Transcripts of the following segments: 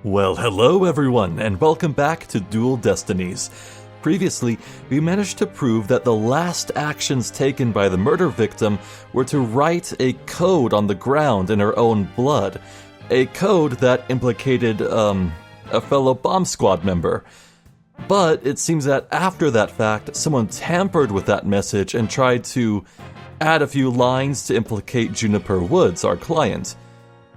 Well, hello everyone, and welcome back to Dual Destinies. Previously, we managed to prove that the last actions taken by the murder victim were to write a code on the ground in her own blood. A code that implicated, a fellow bomb squad member. But it seems that after that fact, someone tampered with that message and tried to add a few lines to implicate Juniper Woods, our client.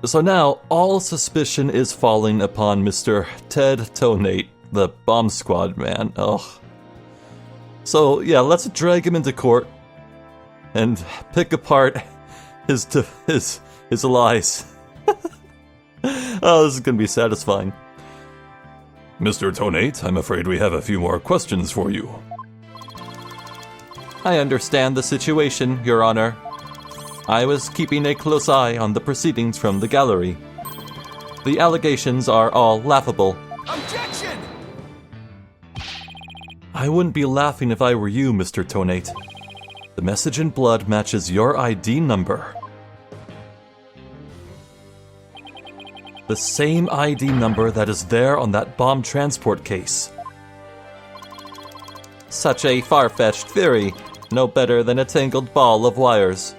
So now, all suspicion is falling upon Mr. Ted Tonate, the bomb squad man. Ugh. So, yeah, let's drag him into court and pick apart his lies. Oh, this is gonna be satisfying. Mr. Tonate, I'm afraid we have a few more questions for you. I understand the situation, Your Honor. I was keeping a close eye on the proceedings from the gallery. The allegations are all laughable. Objection! I wouldn't be laughing if I were you, Mr. Tonate. The message in blood matches your ID number. The same ID number that is there on that bomb transport case. Such a far-fetched theory. No better than a tangled ball of wires.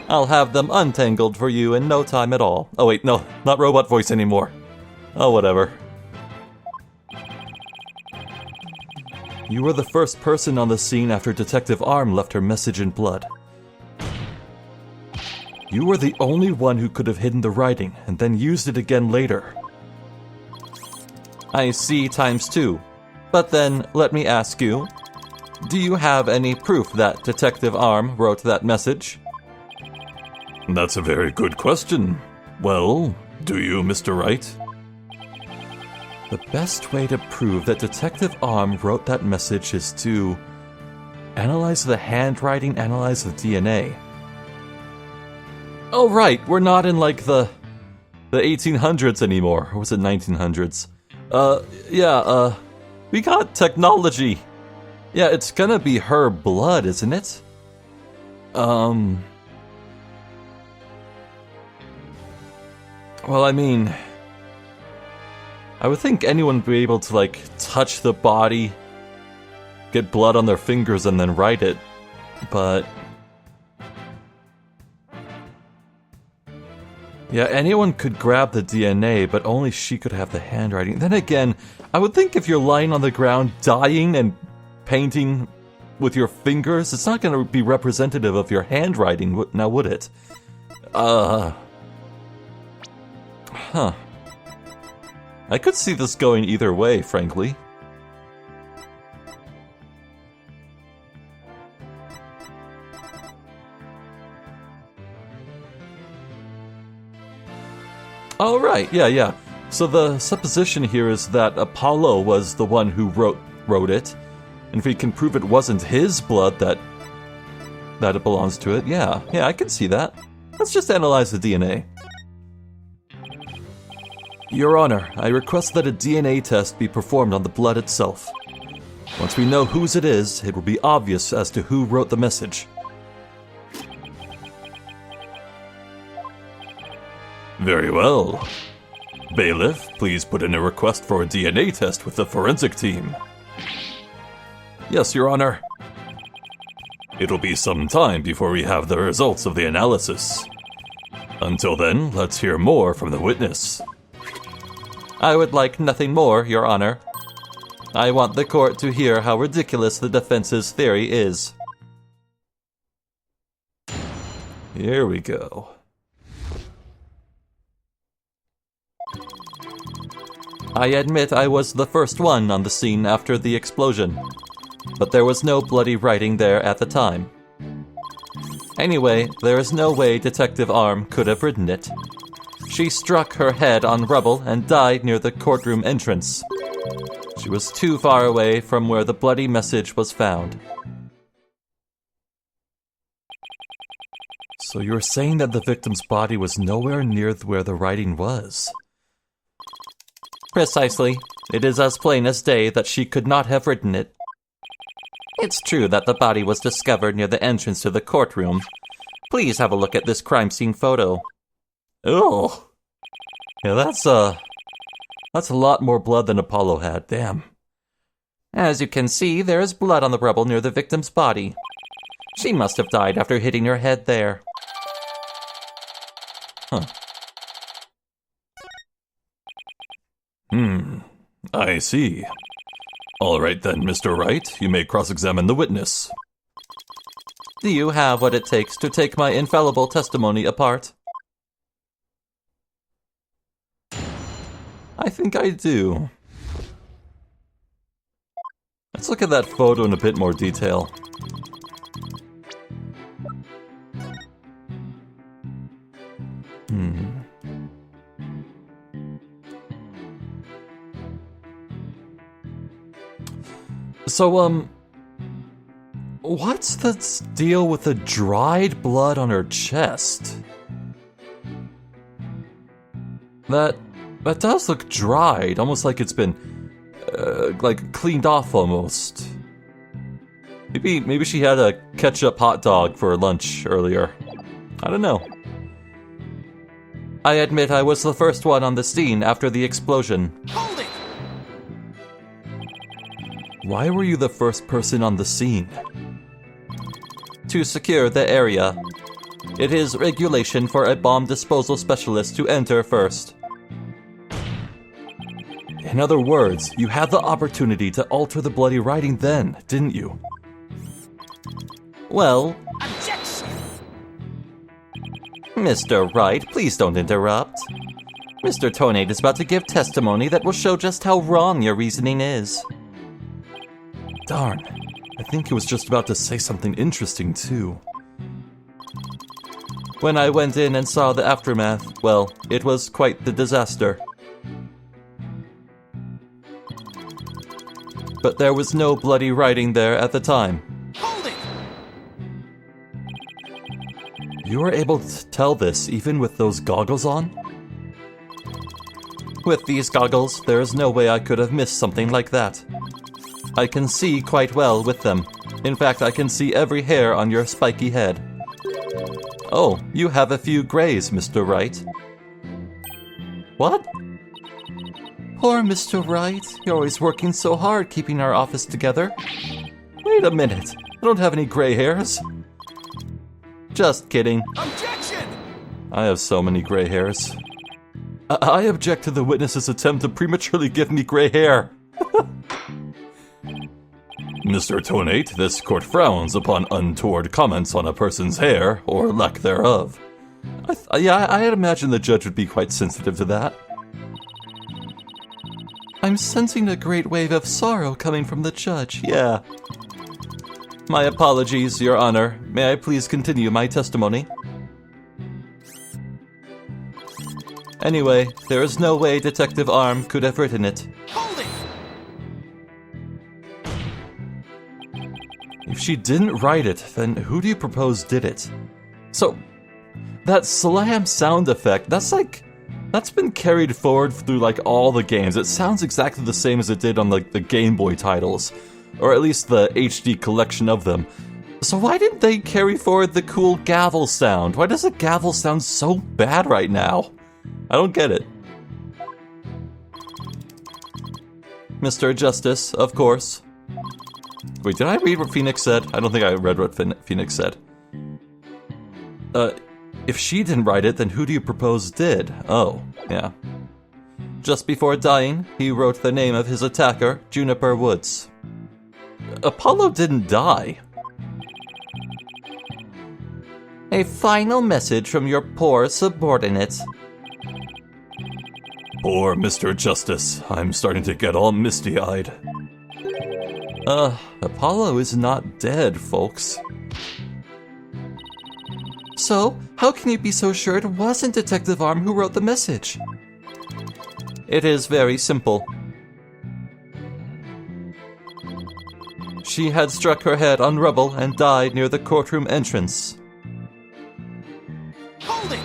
I'll have them untangled for you in no time at all. Oh wait, no, not robot voice anymore. Oh, whatever. You were the first person on the scene after Detective Arm left her message in blood. You were the only one who could have hidden the writing and then used it again later. I see times two. But then, let me ask you, do you have any proof that Detective Arm wrote that message? That's a very good question. Well, do you, Mr. Wright? The best way to prove that Detective Arm wrote that message is to analyze the handwriting, analyze the DNA. Oh right, we're not in like the 1800s anymore, or was it 1900s? We got technology. Yeah, it's gonna be her blood, isn't it? Well, I mean, I would think anyone would be able to, like, touch the body, get blood on their fingers, and then write it, but... Yeah, anyone could grab the DNA, but only she could have the handwriting. Then again, I would think if you're lying on the ground, dying and painting with your fingers, it's not going to be representative of your handwriting, now would it? Huh. I could see this going either way, frankly. Oh, right, yeah. So the supposition here is that Apollo was the one who wrote it, and if we can prove it wasn't his blood that it belongs to it, yeah, I can see that. Let's just analyze the DNA. Your Honor, I request that a DNA test be performed on the blood itself. Once we know whose it is, it will be obvious as to who wrote the message. Very well. Bailiff, please put in a request for a DNA test with the forensic team. Yes, Your Honor. It'll be some time before we have the results of the analysis. Until then, let's hear more from the witness. I would like nothing more, Your Honor. I want the court to hear how ridiculous the defense's theory is. Here we go. I admit I was the first one on the scene after the explosion, but there was no bloody writing there at the time. Anyway, there is no way Detective Arm could have written it. She struck her head on rubble and died near the courtroom entrance. She was too far away from where the bloody message was found. So you're saying that the victim's body was nowhere near where the writing was? Precisely. It is as plain as day that she could not have written it. It's true that the body was discovered near the entrance to the courtroom. Please have a look at this crime scene photo. Ugh. Yeah, that's a lot more blood than Apollo had, damn. As you can see, there is blood on the rubble near the victim's body. She must have died after hitting her head there. Huh. I see. All right then, Mr. Wright, you may cross-examine the witness. Do you have what it takes to take my infallible testimony apart? I think I do. Let's look at that photo in a bit more detail. So, what's the deal with the dried blood on her chest? That does look dried, almost like it's been, like cleaned off almost. Maybe she had a ketchup hot dog for lunch earlier. I don't know. I admit I was the first one on the scene after the explosion. Hold it! Why were you the first person on the scene? To secure the area. It is regulation for a bomb disposal specialist to enter first. In other words, you had the opportunity to alter the bloody writing then, didn't you? Well... Objection! Mr. Wright, please don't interrupt. Mr. Tonate is about to give testimony that will show just how wrong your reasoning is. Darn, I think he was just about to say something interesting too. When I went in and saw the aftermath, well, it was quite the disaster. But there was no bloody writing there at the time. Hold it! You were able to tell this even with those goggles on? With these goggles, there is no way I could have missed something like that. I can see quite well with them. In fact, I can see every hair on your spiky head. Oh, you have a few grays, Mr. Wright. What? Poor Mr. Wright. You're always working so hard keeping our office together. Wait a minute. I don't have any gray hairs. Just kidding. Objection! I have so many gray hairs. I object to the witness's attempt to prematurely give me gray hair. Mr. Tonate, this court frowns upon untoward comments on a person's hair, or lack thereof. I'd imagine the judge would be quite sensitive to that. I'm sensing a great wave of sorrow coming from the judge, yeah. My apologies, Your Honor. May I please continue my testimony? Anyway, there is no way Detective Arm could have written it. Hold it! If she didn't write it, then who do you propose did it? So, that slam sound effect, that's been carried forward through like all the games. It sounds exactly the same as it did on like the Game Boy titles, or at least the HD collection of them. So why didn't they carry forward the cool gavel sound? Why does the gavel sound so bad right now? I don't get it. Mr. Justice, of course. Wait, did I read what Phoenix said? I don't think I read what Phoenix said. If she didn't write it, then who do you propose did? Oh, yeah. Just before dying, he wrote the name of his attacker, Juniper Woods. Apollo didn't die. A final message from your poor subordinate. Poor Mr. Justice, I'm starting to get all misty-eyed. Apollo is not dead, folks. So, how can you be so sure it wasn't Detective Arm who wrote the message? It is very simple. She had struck her head on rubble and died near the courtroom entrance. Hold it!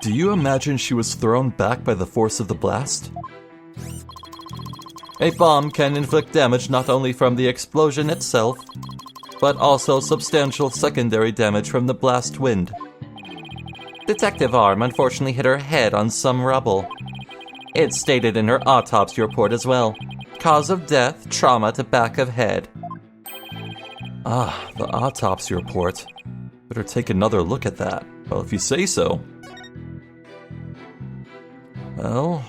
Do you imagine she was thrown back by the force of the blast? A bomb can inflict damage not only from the explosion itself, but also substantial secondary damage from the blast wind. Detective Arm unfortunately hit her head on some rubble. It's stated in her autopsy report as well. Cause of death, trauma to back of head. Ah, the autopsy report. Better take another look at that. Well, if you say so. Well,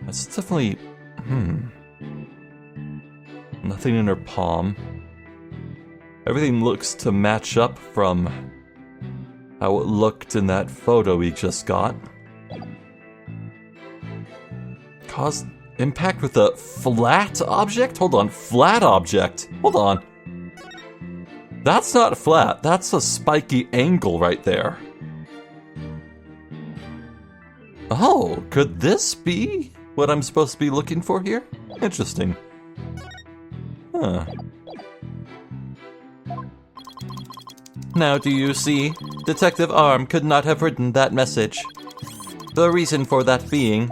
that's definitely... Nothing in her palm. Everything looks to match up from how it looked in that photo we just got. Caused impact with a flat object? Hold on, flat object. Hold on. That's not flat, that's a spiky angle right there. Oh, could this be what I'm supposed to be looking for here? Interesting. Huh. Now do you see? Detective Arm could not have written that message. The reason for that being...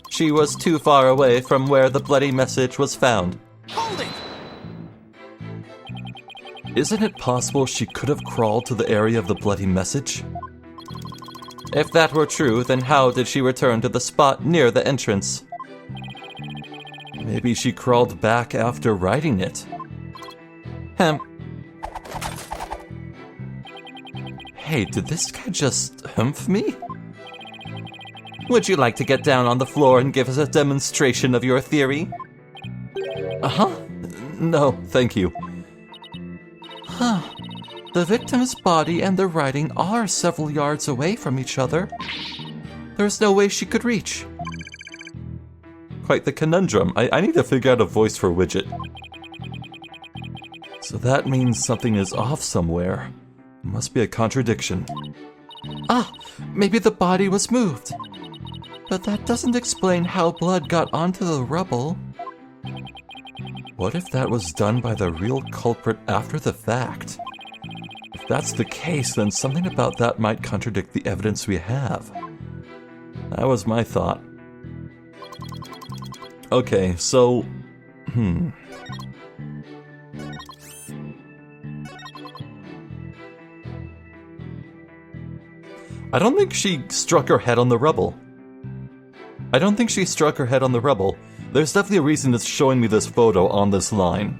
she was too far away from where the bloody message was found. Hold it! Isn't it possible she could have crawled to the area of the bloody message? If that were true, then how did she return to the spot near the entrance? Maybe she crawled back after writing it. Hey, did this guy just humph me? Would you like to get down on the floor and give us a demonstration of your theory? No, thank you. The victim's body and the writing are several yards away from each other. There's no way she could reach. Quite the conundrum. I need to figure out a voice for Widget. So that means something is off somewhere. Must be a contradiction. Maybe the body was moved. But that doesn't explain how blood got onto the rubble. What if that was done by the real culprit after the fact? If that's the case, then something about that might contradict the evidence we have. That was my thought. Okay, so... I don't think she struck her head on the rubble. There's definitely a reason it's showing me this photo on this line.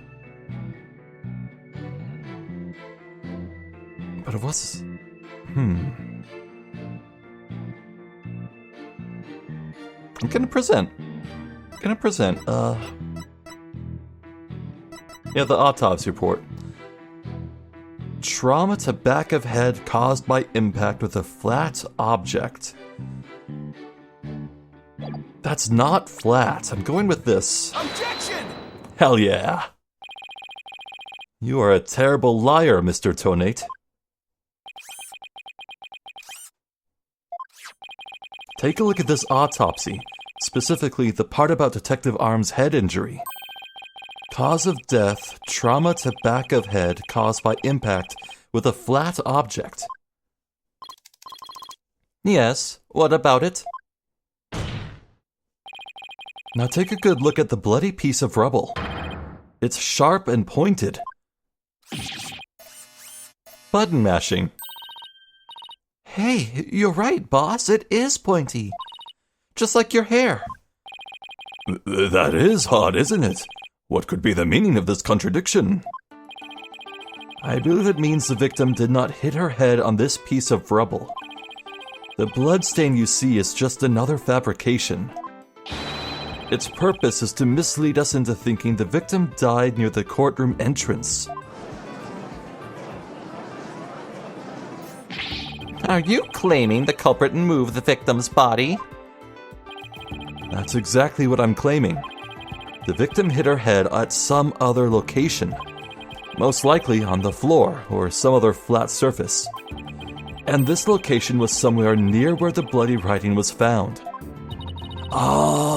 But it was... I'm gonna present. Yeah, the autopsy report. Trauma to back of head caused by impact with a flat object. That's not flat. I'm going with this. Objection! Hell yeah. You are a terrible liar, Mr. Tonate. Take a look at this autopsy, specifically the part about Detective Arm's head injury. Cause of death, trauma to back of head caused by impact with a flat object. Yes, what about it? Now take a good look at the bloody piece of rubble. It's sharp and pointed. Button mashing. Hey, you're right, boss. It is pointy. Just like your hair. That is odd, isn't it? What could be the meaning of this contradiction? I believe it means the victim did not hit her head on this piece of rubble. The bloodstain you see is just another fabrication. Its purpose is to mislead us into thinking the victim died near the courtroom entrance. Are you claiming the culprit moved the victim's body? That's exactly what I'm claiming. The victim hit her head at some other location, most likely on the floor or some other flat surface. And this location was somewhere near where the bloody writing was found. Oh.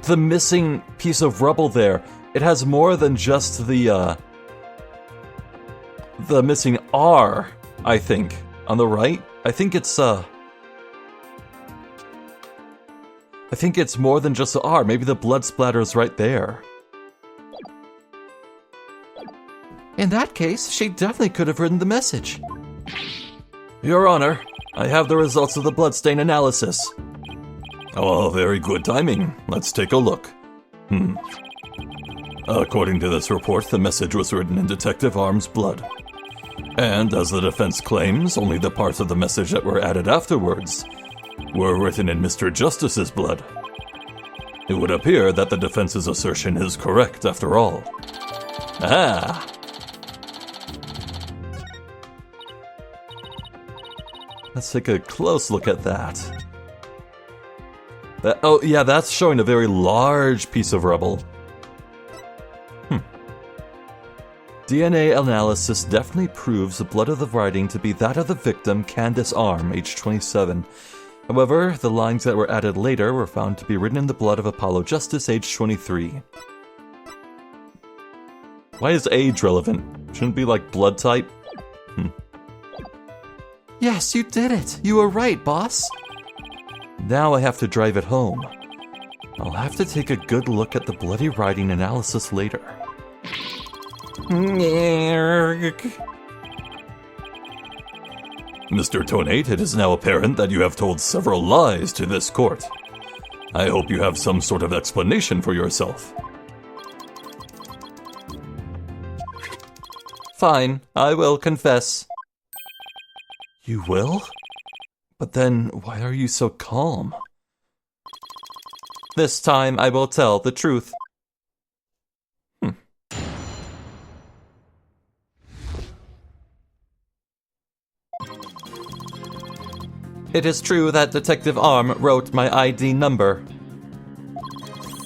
The missing piece of rubble there. It has more than just the missing R, I think. On the right? I think it's more than just the R. Maybe the blood splatter is right there. In that case, she definitely could have written the message. Your Honor, I have the results of the bloodstain analysis. Oh, very good timing. Let's take a look. According to this report, the message was written in Detective Arm's blood. And as the defense claims, only the parts of the message that were added afterwards were written in Mr. Justice's blood. It would appear that the defense's assertion is correct after all. Ah! Let's take a close look at that. Oh yeah, that's showing a very large piece of rubble. DNA analysis definitely proves the blood of the writing to be that of the victim, Candace Arm, age 27. However, the lines that were added later were found to be written in the blood of Apollo Justice, age 23. Why is age relevant? Shouldn't it be like blood type? Yes, you did it! You were right, boss! Now I have to drive it home. I'll have to take a good look at the bloody writing analysis later. Mr. Tonate, it is now apparent that you have told several lies to this court. I hope you have some sort of explanation for yourself. Fine, I will confess. You will? But then, why are you so calm? This time I will tell the truth. It is true that Detective Arm wrote my ID number.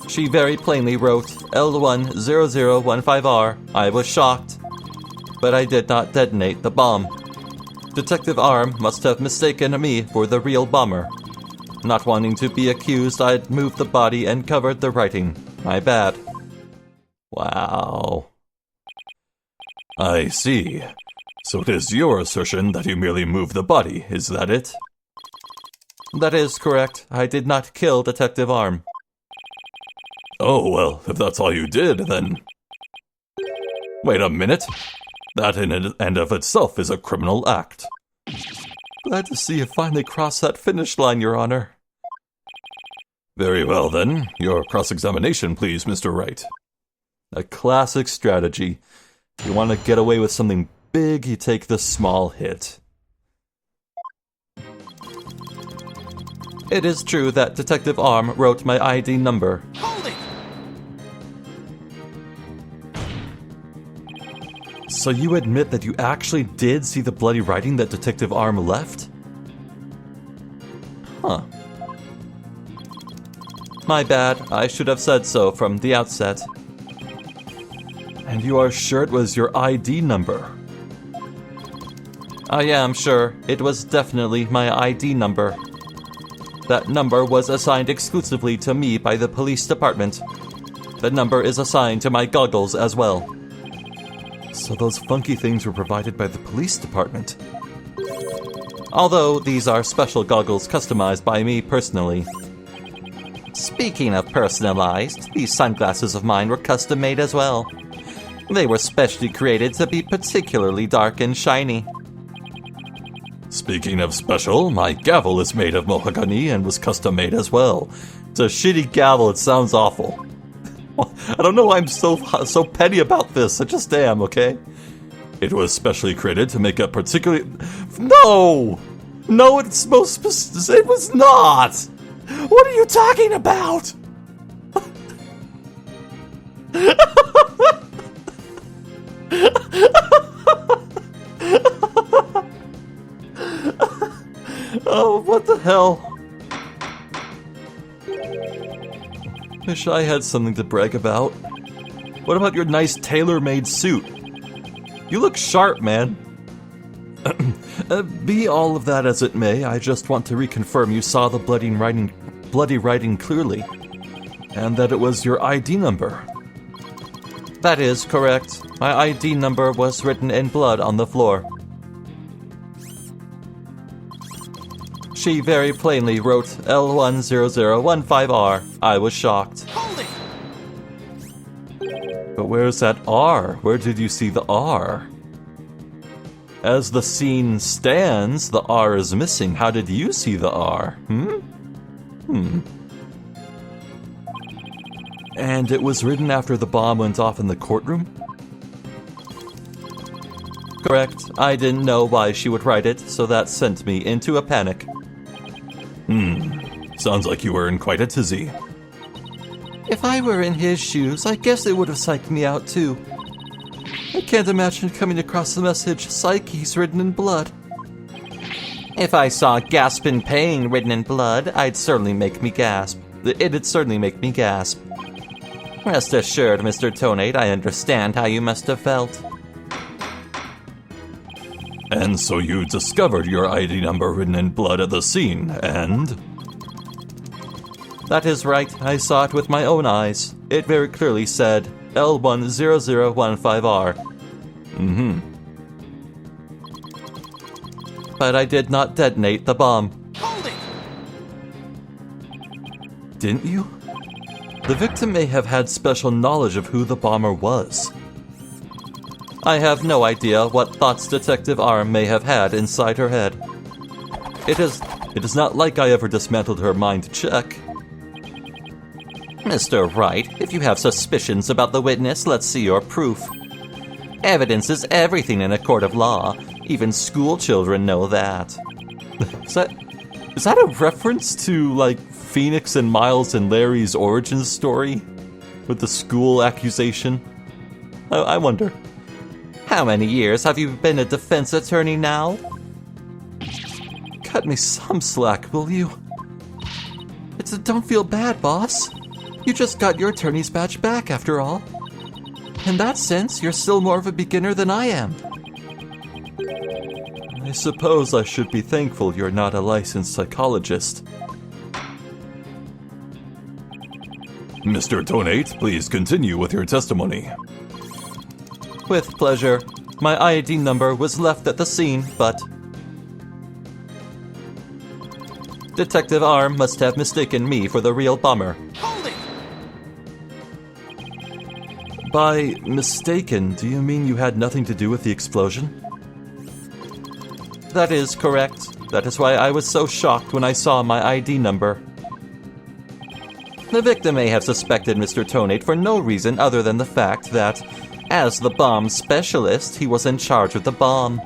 She very plainly wrote L10015R. I was shocked, but I did not detonate the bomb. Detective Arm must have mistaken me for the real bomber. Not wanting to be accused, I'd moved the body and covered the writing. My bad. Wow. I see. So it is your assertion that you merely moved the body, is that it? That is correct. I did not kill Detective Arm. Oh, well, if that's all you did, then... Wait a minute. That in and of itself is a criminal act. Glad to see you finally crossed that finish line, Your Honor. Very well, then. Your cross-examination, please, Mr. Wright. A classic strategy. You want to get away with something big, you take the small hit. It is true that Detective Arm wrote my ID number. Hold it! So you admit that you actually did see the bloody writing that Detective Arm left? Huh. My bad, I should have said so from the outset. And you are sure it was your ID number? I am sure it was definitely my ID number. That number was assigned exclusively to me by the police department. The number is assigned to my goggles as well. So those funky things were provided by the police department. Although these are special goggles customized by me personally. Speaking of personalized, these sunglasses of mine were custom made as well. They were specially created to be particularly dark and shiny. Speaking of special, my gavel is made of mahogany and was custom made as well. It's a shitty gavel, it sounds awful. I don't know why I'm so petty about this, I just am, okay? It was specially created to make a particularly... No! No, it's most... It was not! What are you talking about? Oh, what the hell? Wish I had something to brag about. What about your nice tailor-made suit? You look sharp, man. Be all of that as it may, I just want to reconfirm you saw the bloody writing clearly, and that it was your ID number. That is correct. My ID number was written in blood on the floor. She very plainly wrote L10015R. I was shocked. Hold it! But where's that R? Where did you see the R? As the scene stands, the R is missing. How did you see the R? And it was written after the bomb went off in the courtroom? Correct. I didn't know why she would write it, so that sent me into a panic. Sounds like you were in quite a tizzy. If I were in his shoes, I guess it would have psyched me out too. I can't imagine coming across the message, "Psyche's written in blood." If I saw "gasp in pain" written in blood, it'd certainly make me gasp. It'd certainly make me gasp. Rest assured, Mr. Tonate, I understand how you must have felt. And so you discovered your ID number written in blood at the scene, and... That is right, I saw it with my own eyes. It very clearly said L10015R. But I did not detonate the bomb. Hold it! Didn't you? The victim may have had special knowledge of who the bomber was. I have no idea what thoughts Detective R may have had inside her head. It is not like I ever dismantled her mind check. Mr. Wright, if you have suspicions about the witness, let's see your proof. Evidence is everything in a court of law. Even school children know that. Is that a reference to, like, Phoenix and Miles and Larry's origin story? With the school accusation? I wonder. How many years have you been a defense attorney now? Cut me some slack, will you? Don't feel bad, boss. You just got your attorney's badge back, after all. In that sense, you're still more of a beginner than I am. I suppose I should be thankful you're not a licensed psychologist. Mr. Tonate, please continue with your testimony. With pleasure. My ID number was left at the scene, but... Detective R must have mistaken me for the real bomber. Hold it! By mistaken, do you mean you had nothing to do with the explosion? That is correct. That is why I was so shocked when I saw my ID number. The victim may have suspected Mr. Tonate for no reason other than the fact that, as the bomb specialist, he was in charge of the bomb.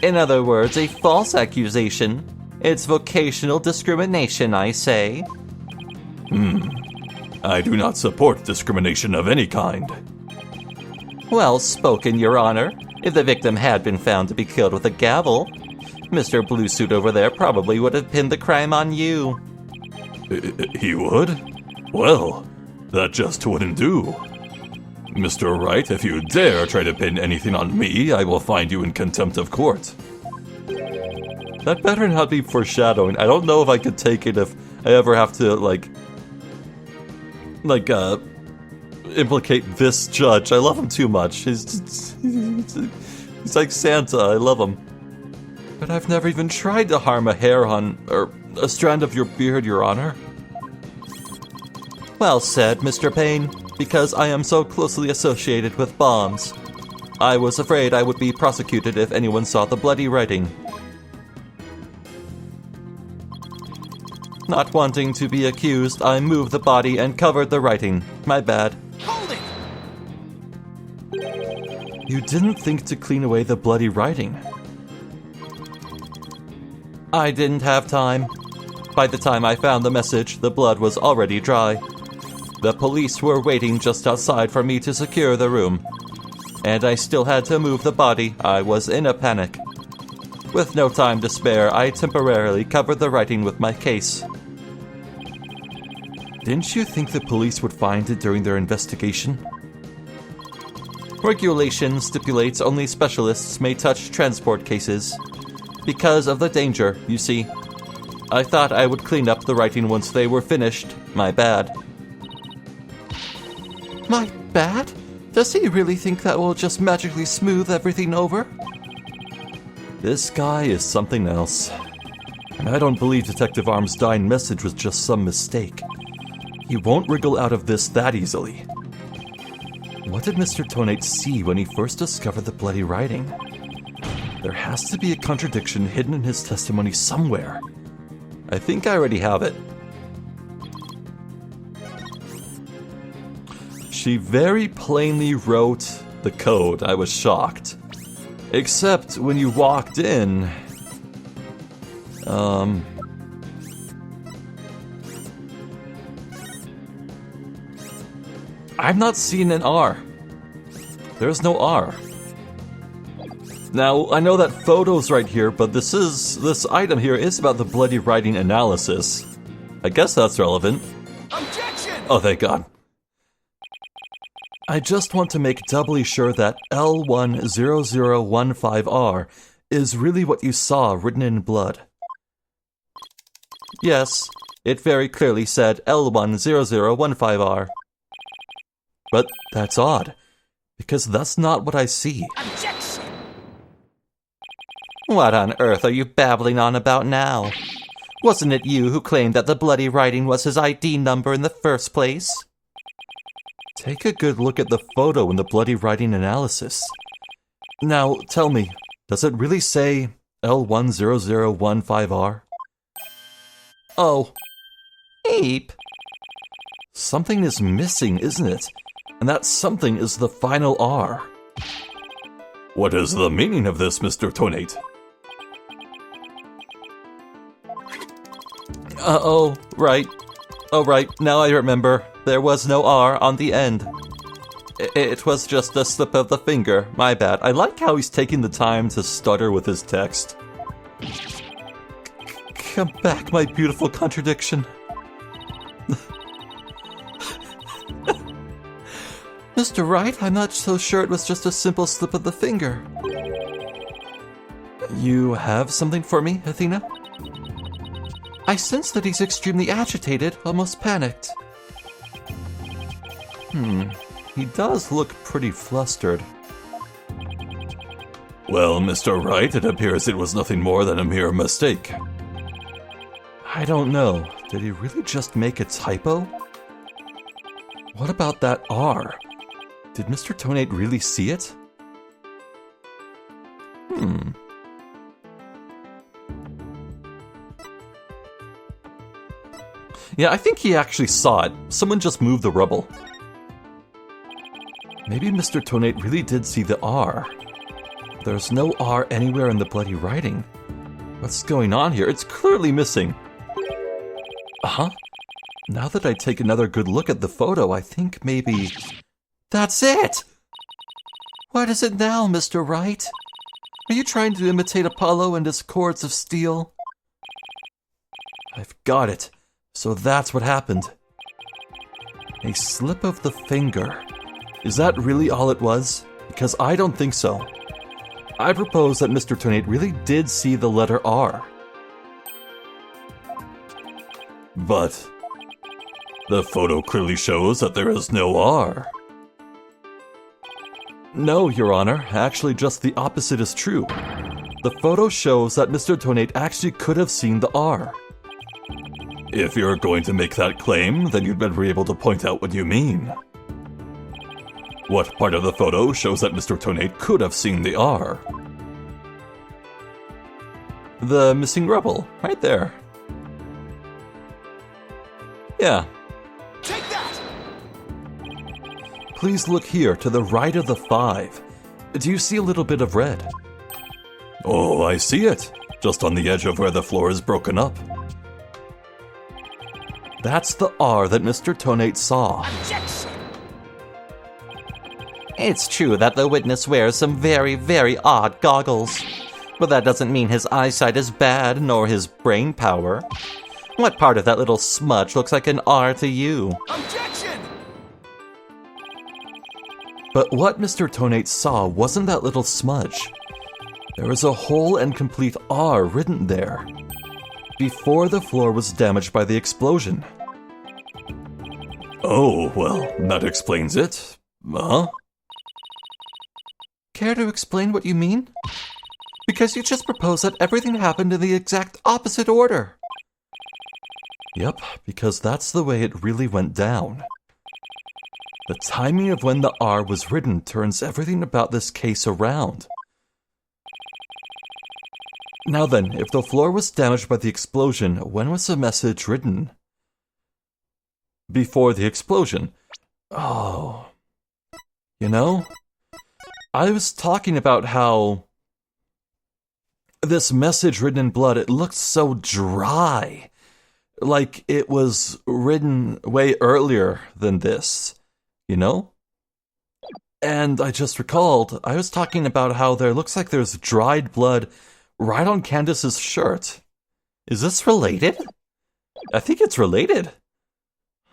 In other words, a false accusation. It's vocational discrimination, I say. I do not support discrimination of any kind. Well spoken, Your Honor. If the victim had been found to be killed with a gavel, Mr. Bluesuit over there probably would have pinned the crime on you. He would? Well, that just wouldn't do. Mr. Wright, if you dare try to pin anything on me, I will find you in contempt of court. That better not be foreshadowing. I don't know if I could take it if I ever have to, implicate this judge. I love him too much. He's like Santa. I love him. But I've never even tried to harm a hair on, or a strand of your beard, Your Honor. Well said, Mr. Payne, because I am so closely associated with bombs. I was afraid I would be prosecuted if anyone saw the bloody writing. Not wanting to be accused, I moved the body and covered the writing. My bad. Hold it! You didn't think to clean away the bloody writing. I didn't have time. By the time I found the message, the blood was already dry. The police were waiting just outside for me to secure the room. And I still had to move the body. I was in a panic. With no time to spare, I temporarily covered the writing with my case. Didn't you think the police would find it during their investigation? Regulation stipulates only specialists may touch transport cases. Because of the danger, you see. I thought I would clean up the writing once they were finished. My bad. My bad? Does he really think that will just magically smooth everything over? This guy is something else. And I don't believe Detective Arm's dying message was just some mistake. He won't wriggle out of this that easily. What did Mr. Tonate see when he first discovered the bloody writing? There has to be a contradiction hidden in his testimony somewhere. I think I already have it. She very plainly wrote the code. I was shocked. Except when you walked in... I'm not seeing an R. There's no R. Now, I know that photo's right here, but this item here is about the bloody writing analysis. I guess that's relevant. Objection! Oh, thank God. I just want to make doubly sure that L10015R is really what you saw written in blood. Yes, it very clearly said L10015R. But that's odd, because that's not what I see. Objection! What on earth are you babbling on about now? Wasn't it you who claimed that the bloody writing was his ID number in the first place? Take a good look at the photo in the bloody writing analysis. Now, tell me, does it really say L10015R? Oh. Ape? Something is missing, isn't it? And that something is the final R. What is the meaning of this, Mr. Tonate? Oh, right. Oh, right, now I remember. There was no R on the end. It was just a slip of the finger. My bad. I like how he's taking the time to stutter with his text. Come back, my beautiful contradiction. Mr. Wright, I'm not so sure it was just a simple slip of the finger. You have something for me, Athena? I sense that he's extremely agitated, almost panicked. He does look pretty flustered. Well, Mr. Wright, it appears it was nothing more than a mere mistake. I don't know. Did he really just make a typo? What about that R? Did Mr. Tonate really see it? Yeah, I think he actually saw it. Someone just moved the rubble. Maybe Mr. Tonate really did see the R. There's no R anywhere in the bloody writing. What's going on here? It's clearly missing. Uh-huh. Now that I take another good look at the photo, I think maybe... That's it! What is it now, Mr. Wright? Are you trying to imitate Apollo and his cords of steel? I've got it. So that's what happened. A slip of the finger. Is that really all it was? Because I don't think so. I propose that Mr. Tonate really did see the letter R. But the photo clearly shows that there is no R. No, Your Honor. Actually, just the opposite is true. The photo shows that Mr. Tonate actually could have seen the R. If you're going to make that claim, then you'd better be able to point out what you mean. What part of the photo shows that Mr. Tonate could have seen the R? The missing rubble, right there. Yeah. Take that! Please look here, to the right of the 5. Do you see a little bit of red? Oh, I see it. Just on the edge of where the floor is broken up. That's the R that Mr. Tonate saw. Objection! It's true that the witness wears some very, very odd goggles. But that doesn't mean his eyesight is bad, nor his brain power. What part of that little smudge looks like an R to you? Objection! But what Mr. Tonate saw wasn't that little smudge. There was a whole and complete R written there, before the floor was damaged by the explosion. Oh, well, that explains it. Huh? Care to explain what you mean? Because you just proposed that everything happened in the exact opposite order. Yep, because that's the way it really went down. The timing of when the R was written turns everything about this case around. Now then, if the floor was damaged by the explosion, when was the message written? Before the explosion. Oh. You know, I was talking about how this message written in blood, it looked so dry. Like it was written way earlier than this, you know? And I just recalled, I was talking about how there looks like there's dried blood right on Candace's shirt. Is this related? I think it's related.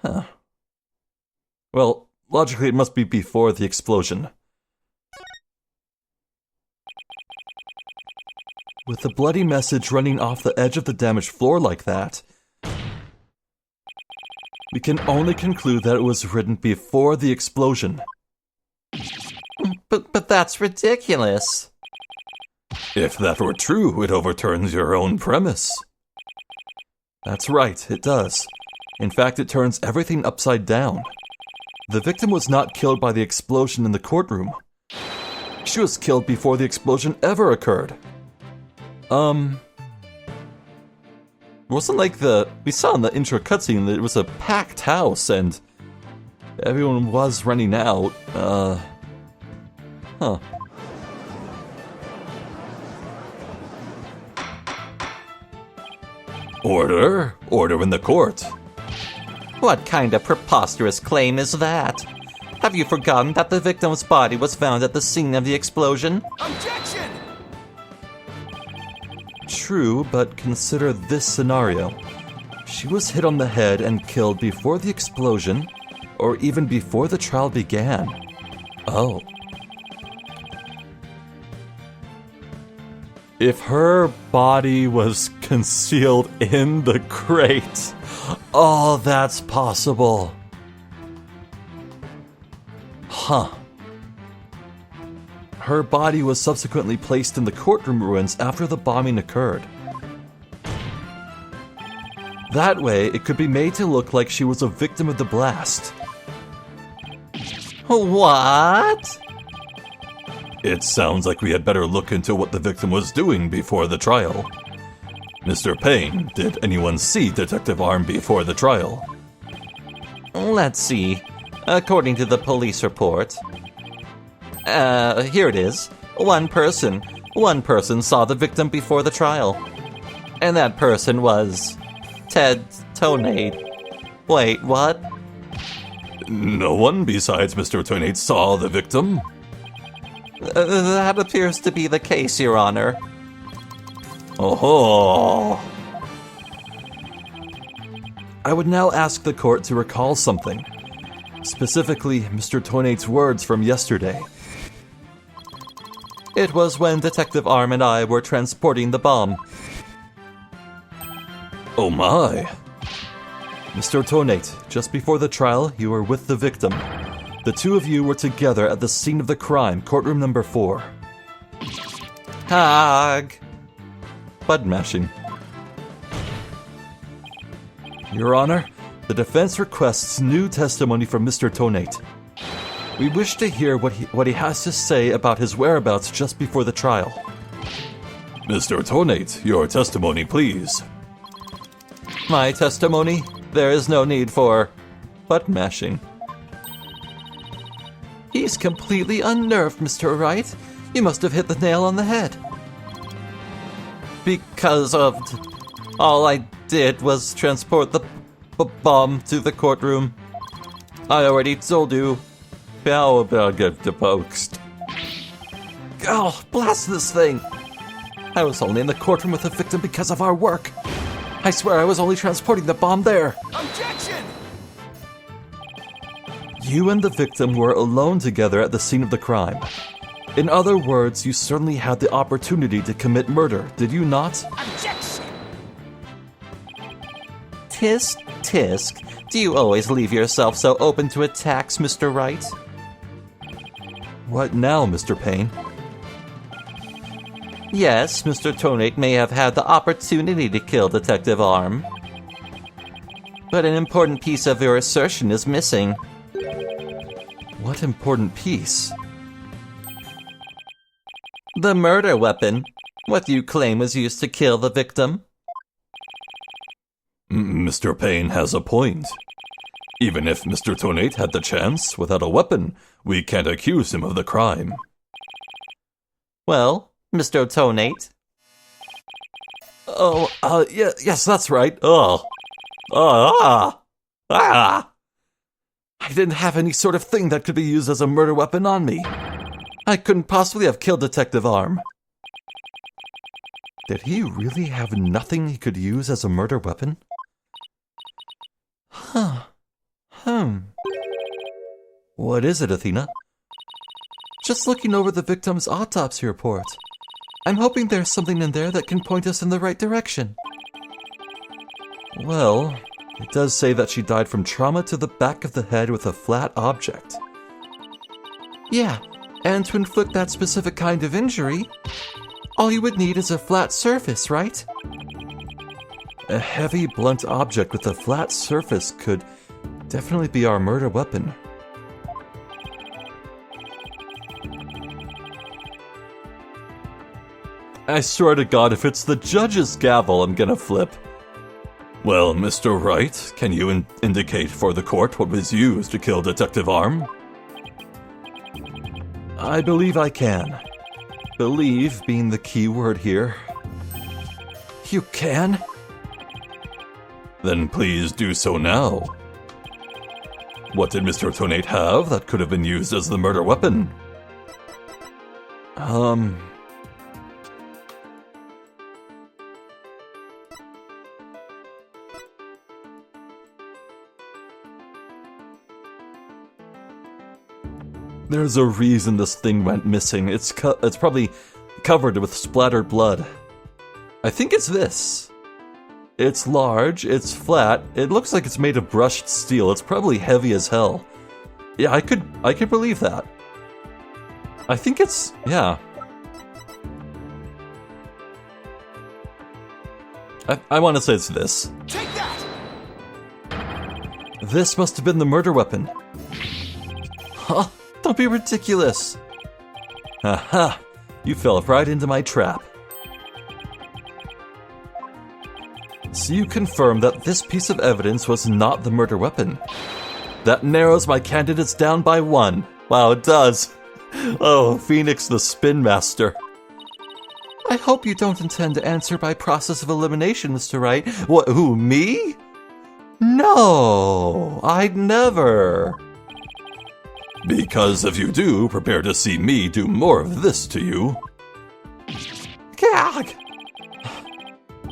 Huh. Well, logically it must be before the explosion. With the bloody message running off the edge of the damaged floor like that, we can only conclude that it was written before the explosion. But that's ridiculous. If that were true, it overturns your own premise. That's right, it does. In fact, it turns everything upside down. The victim was not killed by the explosion in the courtroom. She was killed before the explosion ever occurred. Wasn't like we saw in the intro cutscene that it was a packed house and everyone was running out. Huh. Order? Order in the court. What kind of preposterous claim is that? Have you forgotten that the victim's body was found at the scene of the explosion? Objection! True, but consider this scenario. She was hit on the head and killed before the explosion, or even before the trial began. Oh. If her body was concealed in the crate, oh, that's possible. Huh. Her body was subsequently placed in the courtroom ruins after the bombing occurred. That way, it could be made to look like she was a victim of the blast. What? It sounds like we had better look into what the victim was doing before the trial. Mr. Payne, did anyone see Detective Arm before the trial? Let's see. According to the police report, here it is. One person saw the victim before the trial. And that person was Ted Tonade. Wait, what? No one besides Mr. Tonade saw the victim? That appears to be the case, Your Honor. Oh. I would now ask the court to recall something. Specifically, Mr. Tonade's words from yesterday. It was when Detective Arm and I were transporting the bomb. Oh my. Mr. Tonate, just before the trial, you were with the victim. The two of you were together at the scene of the crime, courtroom number 4. Hag. Bud mashing. Your Honor, the defense requests new testimony from Mr. Tonate. We wish to hear what he has to say about his whereabouts just before the trial. Mr. Tonate, your testimony, please. My testimony? There is no need for butt mashing. He's completely unnerved, Mr. Wright. You must have hit the nail on the head. Because of all I did was transport the bomb to the courtroom. I already told you. How about get deposed? Oh, blast this thing! I was only in the courtroom with the victim because of our work. I swear I was only transporting the bomb there. Objection! You and the victim were alone together at the scene of the crime. In other words, you certainly had the opportunity to commit murder, did you not? Objection! Tisk, tisk. Do you always leave yourself so open to attacks, Mr. Wright? What now, Mr. Payne? Yes, Mr. Tonate may have had the opportunity to kill Detective Arm. But an important piece of your assertion is missing. What important piece? The murder weapon. What you claim was used to kill the victim. Mr. Payne has a point. Even if Mr. Tonate had the chance, without a weapon, we can't accuse him of the crime. Well, Mr. Tonate. Oh, yes, that's right. I didn't have any sort of thing that could be used as a murder weapon on me. I couldn't possibly have killed Detective Arm. Did he really have nothing he could use as a murder weapon? What is it, Athena? Just looking over the victim's autopsy report. I'm hoping there's something in there that can point us in the right direction. Well, it does say that she died from trauma to the back of the head with a flat object. Yeah, and to inflict that specific kind of injury, all you would need is a flat surface, right? A heavy, blunt object with a flat surface could definitely be our murder weapon. I swear to God, if it's the judge's gavel, I'm gonna flip. Well, Mr. Wright, can you indicate for the court what was used to kill Detective Arm? I believe I can. Believe being the key word here. You can? Then please do so now. What did Mr. Tonate have that could have been used as the murder weapon? There's a reason this thing went missing. It's probably covered with splattered blood. I think it's this. It's large, it's flat, it looks like it's made of brushed steel. It's probably heavy as hell. Yeah, I could believe that. I think it's, yeah. I want to say it's this. Take that! This must have been the murder weapon. Huh? Don't be ridiculous. Aha! You fell right into my trap. So you confirm that this piece of evidence was not the murder weapon. That narrows my candidates down by 1. Wow, it does. Oh, Phoenix the Spin Master. I hope you don't intend to answer by process of elimination, Mr. Wright. What, who, me? No, I'd never. Because if you do, prepare to see me do more of this to you. Gag!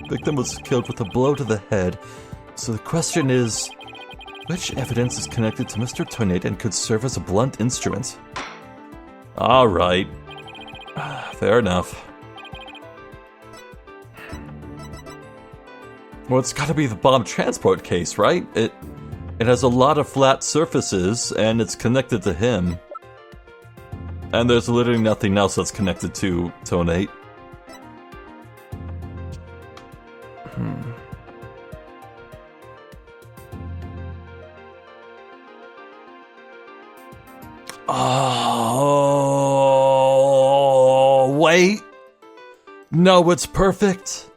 Victim was killed with a blow to the head. So the question is, which evidence is connected to Mr. Tonate and could serve as a blunt instrument? Alright. Fair enough. Well, it's gotta be the bomb transport case, right? It has a lot of flat surfaces, and it's connected to him. And there's literally nothing else that's connected to Tonate. Oh, wait. No, it's perfect.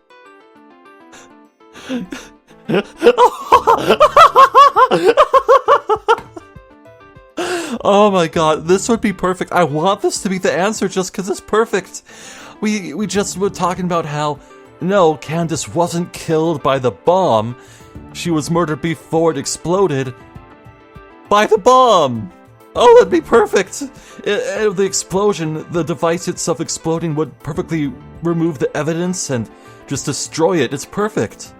Oh my god, this would be perfect. I want this to be the answer just because it's perfect. We just were talking about how, no, Candace wasn't killed by the bomb. She was murdered before it exploded by the bomb. Oh, that'd be perfect. The explosion, the device itself exploding would perfectly remove the evidence and just destroy it. It's perfect.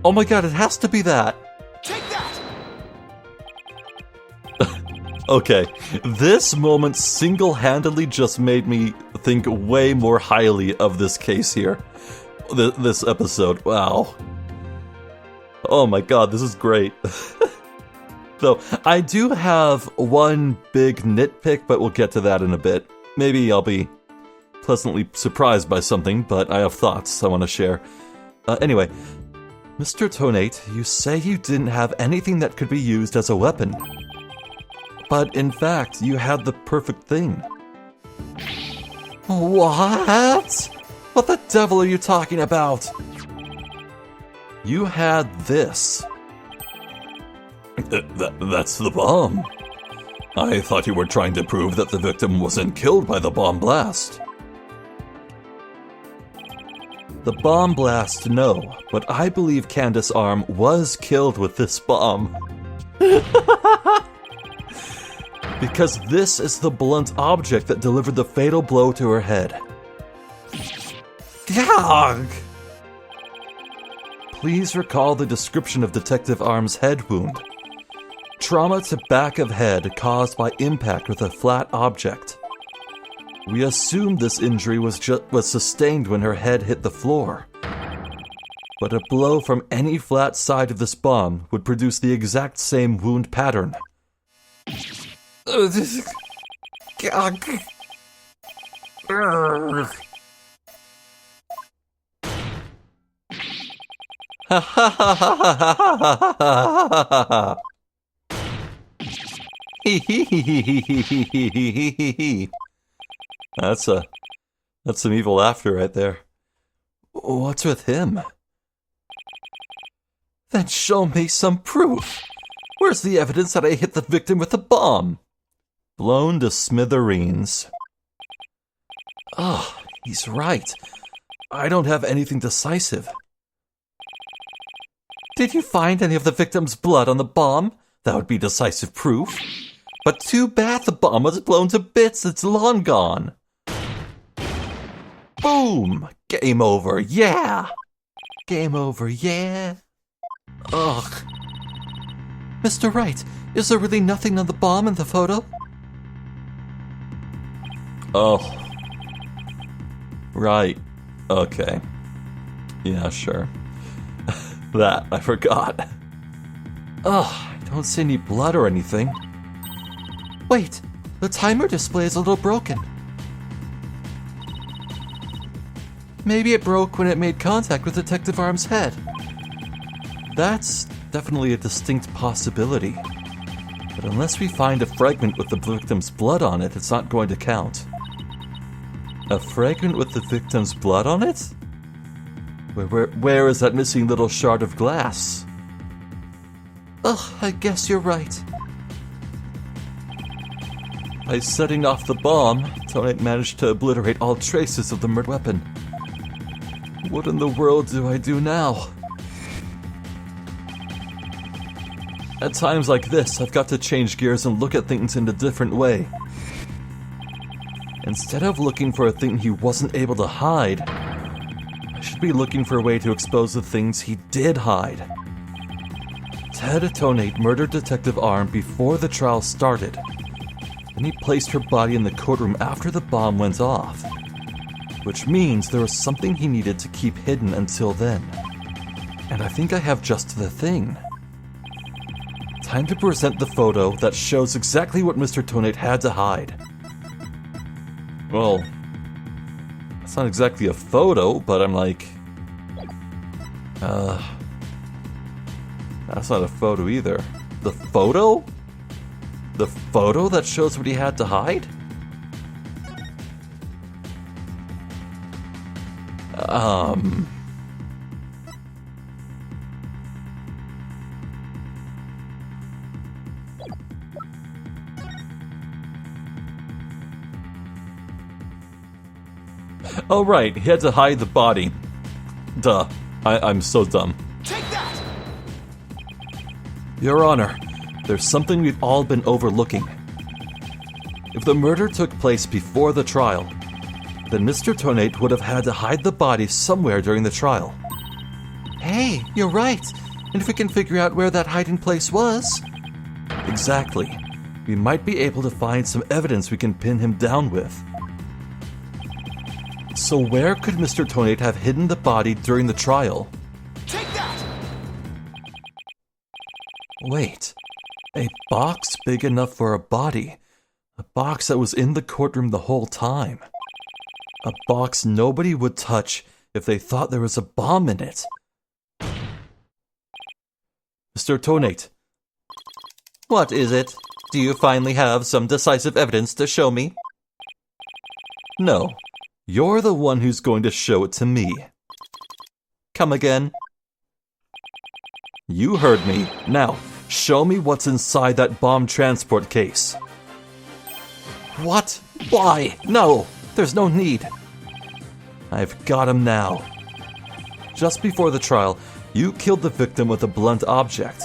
Oh my god, it has to be that. Take that! Okay, this moment single-handedly just made me think way more highly of this case here. This episode, wow. Oh my god, this is great. Though, I do have one big nitpick, but we'll get to that in a bit. Maybe I'll be pleasantly surprised by something, but I have thoughts I want to share. Anyway, Mr. Tonate, you say you didn't have anything that could be used as a weapon. But in fact, you had the perfect thing. What? What the devil are you talking about? You had this. That's the bomb. I thought you were trying to prove that the victim wasn't killed by the bomb blast. The bomb blast, no, but I believe Candace Arm was killed with this bomb. Because this is the blunt object that delivered the fatal blow to her head. Gag! Please recall the description of Detective Arm's head wound. Trauma to back of head caused by impact with a flat object. We assume this injury was sustained when her head hit the floor. But a blow from any flat side of this bomb would produce the exact same wound pattern. Gag! Ha ha ha ha ha ha ha ha. That's some evil laughter right there. What's with him? Then show me some proof. Where's the evidence that I hit the victim with a bomb? Blown to smithereens. Oh, he's right. I don't have anything decisive. Did you find any of the victim's blood on the bomb? That would be decisive proof. But too bad the bomb was blown to bits. It's long gone. Boom! Game over, yeah! Game over, yeah! Ugh. Mr. Wright, is there really nothing on the bomb in the photo? Oh. Right. Okay. Yeah, sure. That, I forgot. Ugh, I don't see any blood or anything. Wait, the timer display is a little broken. Maybe it broke when it made contact with Detective Arm's head. That's definitely a distinct possibility. But unless we find a fragment with the victim's blood on it, it's not going to count. A fragment with the victim's blood on it? Where is that missing little shard of glass? Ugh, I guess you're right. By setting off the bomb, Tonate managed to obliterate all traces of the murder weapon. What in the world do I do now? At times like this, I've got to change gears and look at things in a different way. Instead of looking for a thing he wasn't able to hide, I should be looking for a way to expose the things he did hide. Ted Tonate murdered Detective Arm before the trial started. Then he placed her body in the courtroom after the bomb went off. Which means there was something he needed to keep hidden until then. And I think I have just the thing. Time to present the photo that shows exactly what Mr. Tonate had to hide. Well, it's not exactly a photo, but I'm like... that's not a photo either. The photo? The photo that shows what he had to hide? Oh right, he had to hide the body. Duh, I'm so dumb. Take that! Your Honor, there's something we've all been overlooking. If the murder took place before the trial, then Mr. Tonate would have had to hide the body somewhere during the trial. Hey, you're right. And if we can figure out where that hiding place was... Exactly. We might be able to find some evidence we can pin him down with. So where could Mr. Tonate have hidden the body during the trial? Take that! Wait. A box big enough for a body. A box that was in the courtroom the whole time. A box nobody would touch if they thought there was a bomb in it. Mr. Tonate. What is it? Do you finally have some decisive evidence to show me? No. You're the one who's going to show it to me. Come again? You heard me. Now, show me what's inside that bomb transport case. What? Why? No! There's no need. I've got him now. Just before the trial, you killed the victim with a blunt object.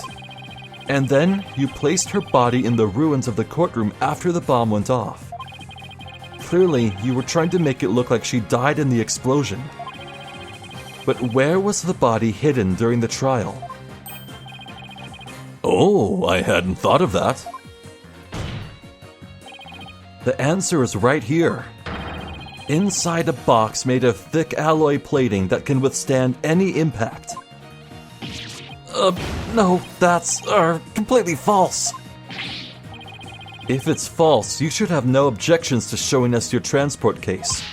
And then you placed her body in the ruins of the courtroom after the bomb went off. Clearly, you were trying to make it look like she died in the explosion. But where was the body hidden during the trial? Oh, I hadn't thought of that. The answer is right here. Inside a box made of thick alloy plating that can withstand any impact. No, that's completely false. If it's false, you should have no objections to showing us your transport case.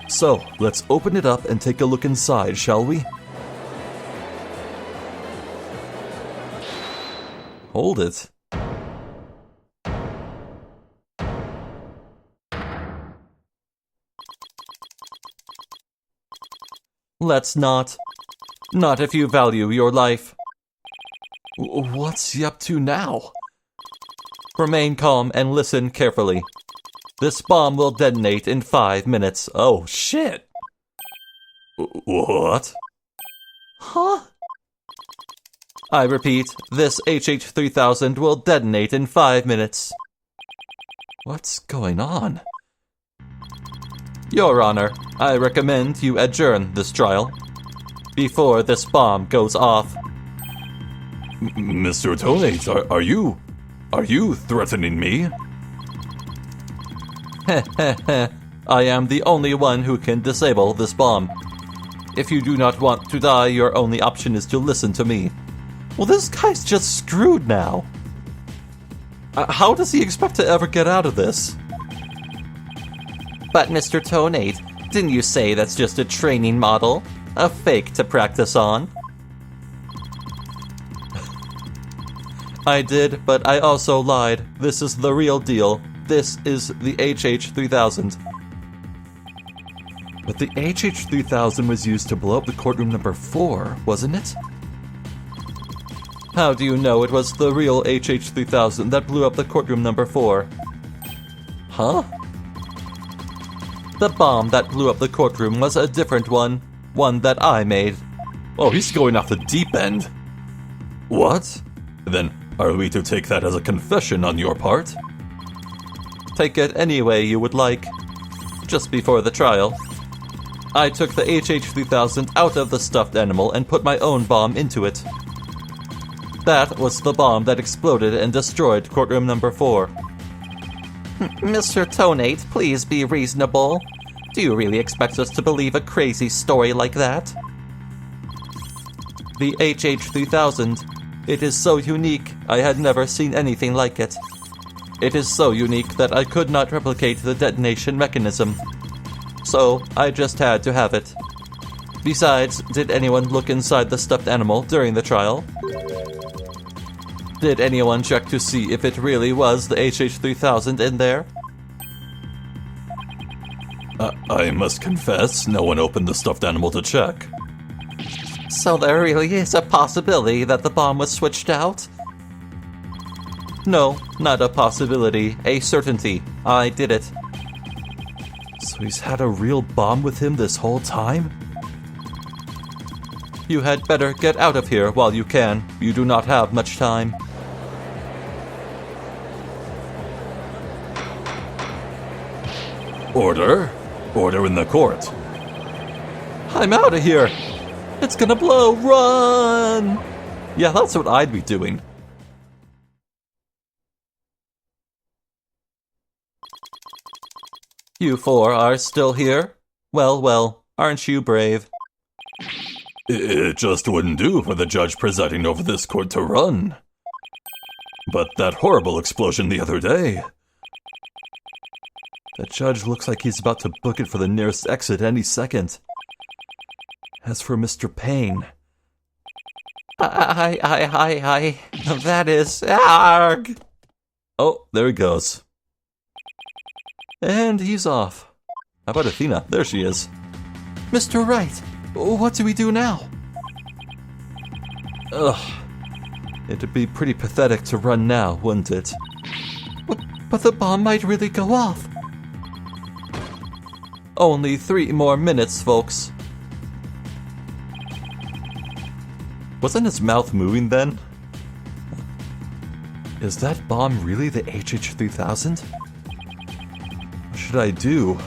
So, let's open it up and take a look inside, shall we? Hold it. Let's not. Not if you value your life. What's he up to now? Remain calm and listen carefully. This bomb will detonate in 5 minutes. Oh, shit! What? Huh? I repeat, this HH-3000 will detonate in 5 minutes. What's going on? Your Honor, I recommend you adjourn this trial before this bomb goes off. Mr. Tonate, are you threatening me? I am the only one who can disable this bomb. If you do not want to die, your only option is to listen to me. Well, this guy's just screwed now. How does he expect to ever get out of this? But Mr. Tonate, didn't you say that's just a training model? A fake to practice on? I did, but I also lied. This is the real deal. This is the HH-3000. But the HH-3000 was used to blow up the courtroom number 4, wasn't it? How do you know it was the real HH-3000 that blew up the courtroom number 4? Huh? The bomb that blew up the courtroom was a different one. One that I made. Oh, he's going off the deep end. What? Then, are we to take that as a confession on your part? Take it any way you would like. Just before the trial, I took the HH-3000 out of the stuffed animal and put my own bomb into it. That was the bomb that exploded and destroyed courtroom number 4. Mr. Tonate, please be reasonable. Do you really expect us to believe a crazy story like that? The HH-3000. It is so unique, I had never seen anything like it. It is so unique that I could not replicate the detonation mechanism. So, I just had to have it. Besides, did anyone look inside the stuffed animal during the trial? Did anyone check to see if it really was the HH-3000 in there? I must confess, no one opened the stuffed animal to check. So there really is a possibility that the bomb was switched out? No, not a possibility, a certainty. I did it. So he's had a real bomb with him this whole time? You had better get out of here while you can. You do not have much time. Order? Order in the court. I'm out of here! It's gonna blow! Run! Yeah, that's what I'd be doing. You 4 are still here? Well, well, aren't you brave? It just wouldn't do for the judge presiding over this court to run. But that horrible explosion the other day. The judge looks like he's about to book it for the nearest exit any second. As for Mr. Payne... that is... Arg! Oh, there he goes. And he's off. How about Athena? There she is. Mr. Wright, what do we do now? Ugh. It'd be pretty pathetic to run now, wouldn't it? But the bomb might really go off. Only 3 more minutes, folks. Wasn't his mouth moving then? Is that bomb really the HH-3000? What should I do?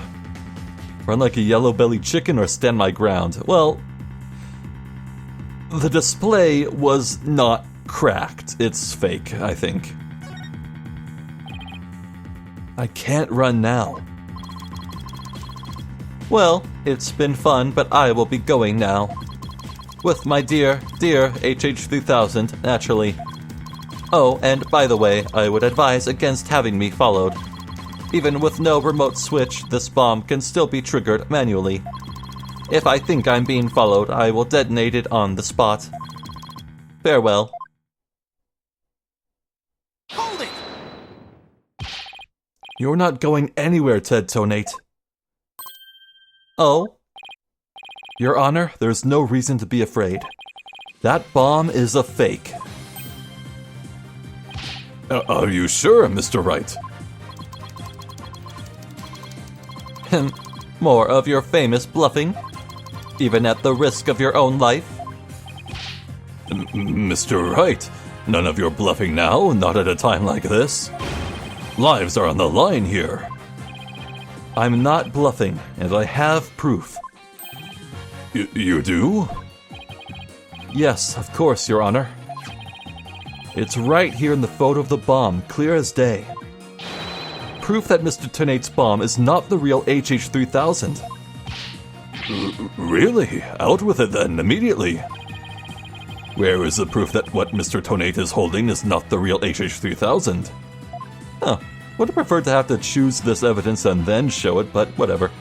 Run like a yellow-bellied chicken or stand my ground? Well, the display was not cracked. It's fake, I think. I can't run now. Well, it's been fun, but I will be going now. With my dear HH-3000, naturally. Oh, and by the way, I would advise against having me followed. Even with no remote switch, this bomb can still be triggered manually. If I think I'm being followed, I will detonate it on the spot. Farewell. Hold it! You're not going anywhere, Ted Tonate. Oh? Your Honor, there's no reason to be afraid. That bomb is a fake. Are you sure, Mr. Wright? More of your famous bluffing? Even at the risk of your own life? Mr. Wright, none of your bluffing now, not at a time like this. Lives are on the line here. I'm not bluffing, and I have proof. You do? Yes, of course, Your Honor. It's right here in the photo of the bomb, clear as day. Proof that Mr. Tonate's bomb is not the real HH-3000. Really? Out with it then, immediately. Where is the proof that what Mr. Tonate is holding is not the real HH-3000? Huh. Would have preferred to have to choose this evidence and then show it, but whatever.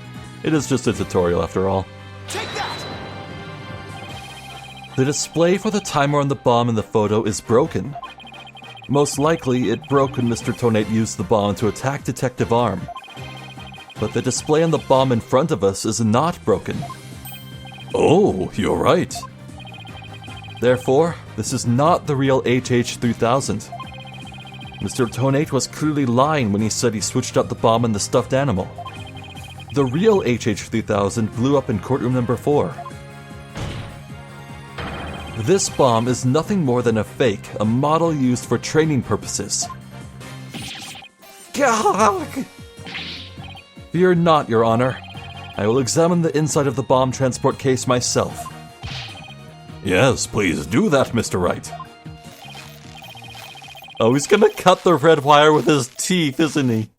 It is just a tutorial after all. Take that! The display for the timer on the bomb in the photo is broken. Most likely, it broke when Mr. Tonate used the bomb to attack Detective Arm. But the display on the bomb in front of us is not broken. Oh, you're right. Therefore, this is not the real HH-3000. Mr. Tonate was clearly lying when he said he switched out the bomb and the stuffed animal. The real HH-3000 blew up in courtroom number 4. This bomb is nothing more than a fake, a model used for training purposes. Gah! Fear not, Your Honor. I will examine the inside of the bomb transport case myself. Yes, please do that, Mr. Wright. Oh, he's gonna cut the red wire with his teeth, isn't he?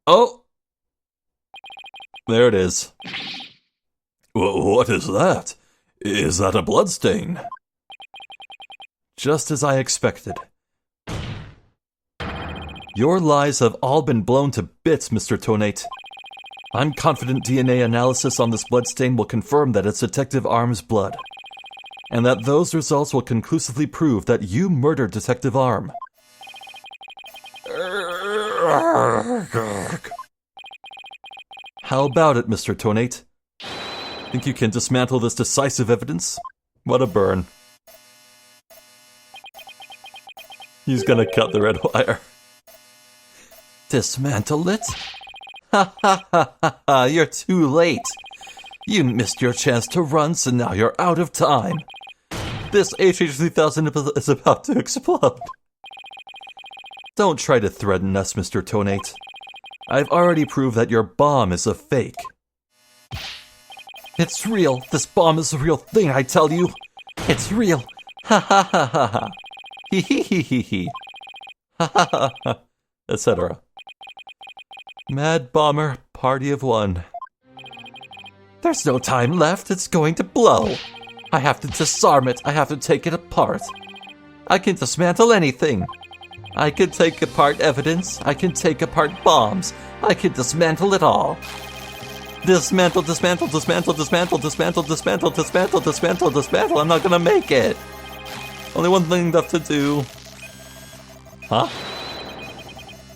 Oh! There it is. What is that? Is that a bloodstain? Just as I expected. Your lies have all been blown to bits, Mr. Tonate. I'm confident DNA analysis on this bloodstain will confirm that it's Detective Arm's blood, and that those results will conclusively prove that you murdered Detective Arm. How about it, Mr. Tonate? Think you can dismantle this decisive evidence? What a burn. He's gonna cut the red wire. Dismantle it? Ha ha ha ha ha, you're too late. You missed your chance to run, so now you're out of time. This HH-3000 is about to explode. Don't try to threaten us, Mr. Tonate. I've already proved that your bomb is a fake. It's real. This bomb is a real thing, I tell you. It's real. Ha ha ha ha ha. Hee hee hee hee hee. Ha ha ha ha. Etc. Mad Bomber, party of one. There's no time left. It's going to blow. I have to disarm it. I have to take it apart. I can dismantle anything. I can take apart evidence. I can take apart bombs. I can dismantle it all. Dismantle, dismantle, dismantle, dismantle, dismantle, dismantle, dismantle, dismantle, dismantle. I'm not gonna make it. Only one thing left to do. Huh?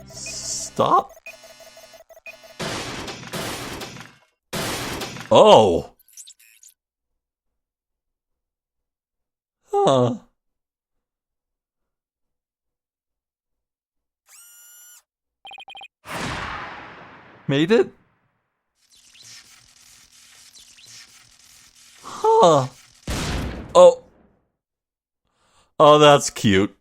Stop? Oh! Huh. Made it? Huh. Oh. Oh, that's cute.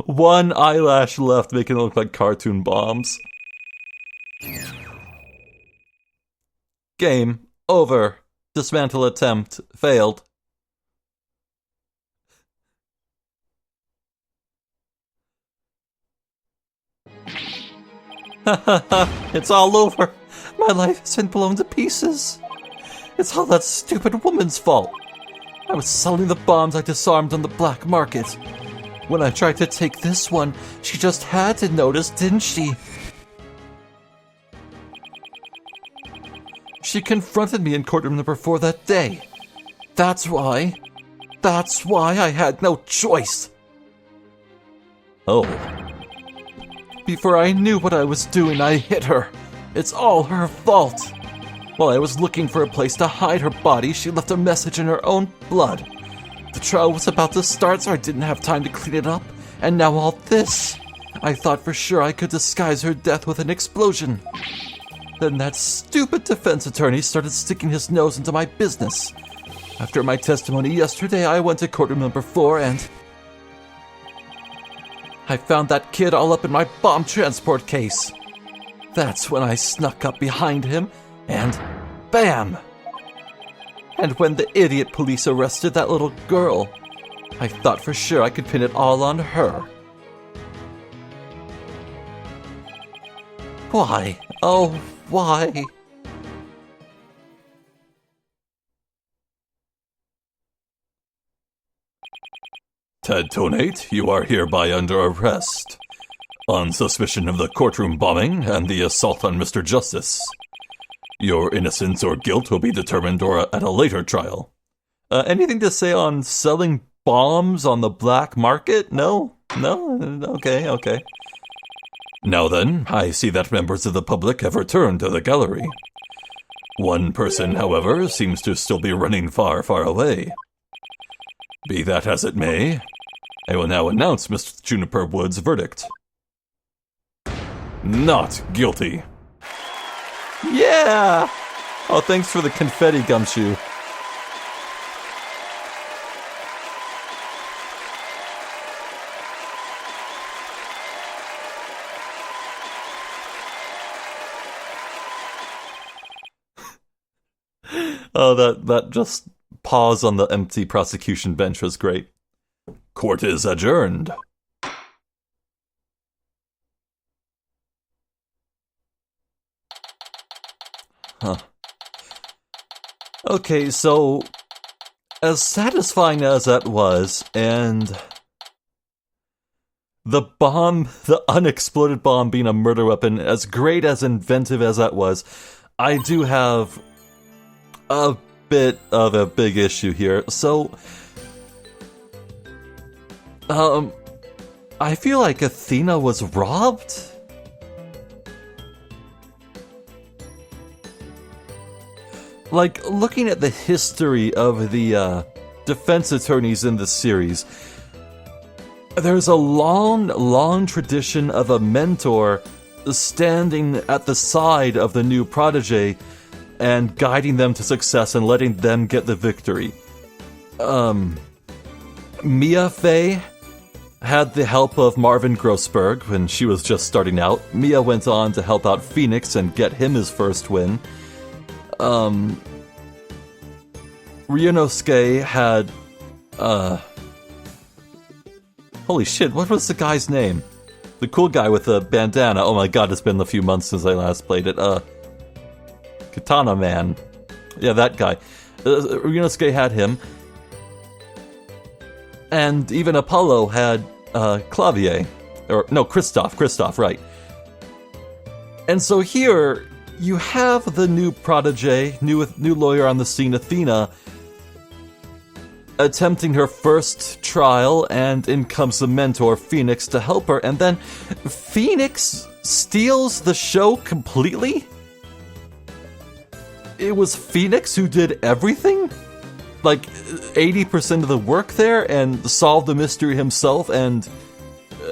One eyelash left, making it look like cartoon bombs. Game over. Dismantle attempt failed. It's all over. My life has been blown to pieces. It's all that stupid woman's fault. I was selling the bombs I disarmed on the black market. When I tried to take this one, she just had to notice, didn't she? She confronted me in courtroom number 4 that day. That's why I had no choice. Oh. Before I knew what I was doing, I hit her. It's all her fault. While I was looking for a place to hide her body, she left a message in her own blood. The trial was about to start, so I didn't have time to clean it up. And now all this. I thought for sure I could disguise her death with an explosion. Then that stupid defense attorney started sticking his nose into my business. After my testimony yesterday, I went to courtroom number 4 and I found that kid all up in my bomb transport case. That's when I snuck up behind him and bam! And when the idiot police arrested that little girl, I thought for sure I could pin it all on her. Why? Oh, why? Ted Tonate, you are hereby under arrest on suspicion of the courtroom bombing and the assault on Mr. Justice. Your innocence or guilt will be determined at a later trial. Anything to say on selling bombs on the black market? No? Okay. Now then, I see that members of the public have returned to the gallery. One person, however, seems to still be running far, far away. Be that as it may, I will now announce Mr. Juniper Wood's verdict. Not guilty. Yeah! Oh, thanks for the confetti, Gumshoe. Oh, that just pause on the empty prosecution bench was great. Court is adjourned. Huh. Okay, so as satisfying as that was, and the bomb, the unexploded bomb being a murder weapon, as great as inventive as that was, I do have a bit of a big issue here. So, I feel like Athena was robbed? Like, looking at the history of the defense attorneys in the series, there's a long tradition of a mentor standing at the side of the new protege and guiding them to success and letting them get the victory. Mia Fey had the help of Marvin Grossberg when she was just starting out. Mia went on to help out Phoenix and get him his first win. Ryunosuke had, holy shit, what was the guy's name? The cool guy with the bandana. Oh my god, it's been a few months since I last played it. Katana Man. Yeah, that guy. Ryunosuke had him. And even Apollo had, Clavier. Or, no, Christoph, right. And so here, you have the new protege, new lawyer on the scene, Athena, attempting her first trial, and in comes the mentor, Phoenix, to help her, and then Phoenix steals the show completely? It was Phoenix who did everything? Like, 80% of the work there, and solved the mystery himself, and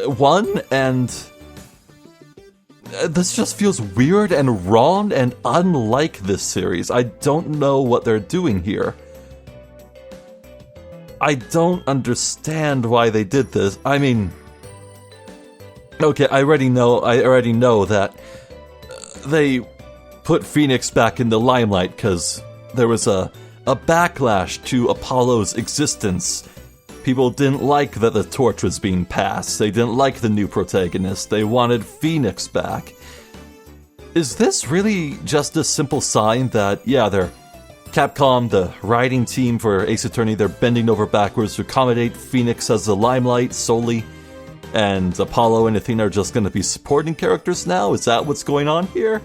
won, and... This just feels weird and wrong and unlike this series. I don't know what they're doing here. I don't understand why they did this. I mean... Okay, I already know that they put Phoenix back in the limelight because there was a backlash to Apollo's existence. People didn't like that the torch was being passed. They didn't like the new protagonist. They wanted Phoenix back. Is this really just a simple sign that, yeah, they're Capcom, the writing team for Ace Attorney, they're bending over backwards to accommodate Phoenix as the limelight solely, and Apollo and Athena are just going to be supporting characters now? Is that what's going on here?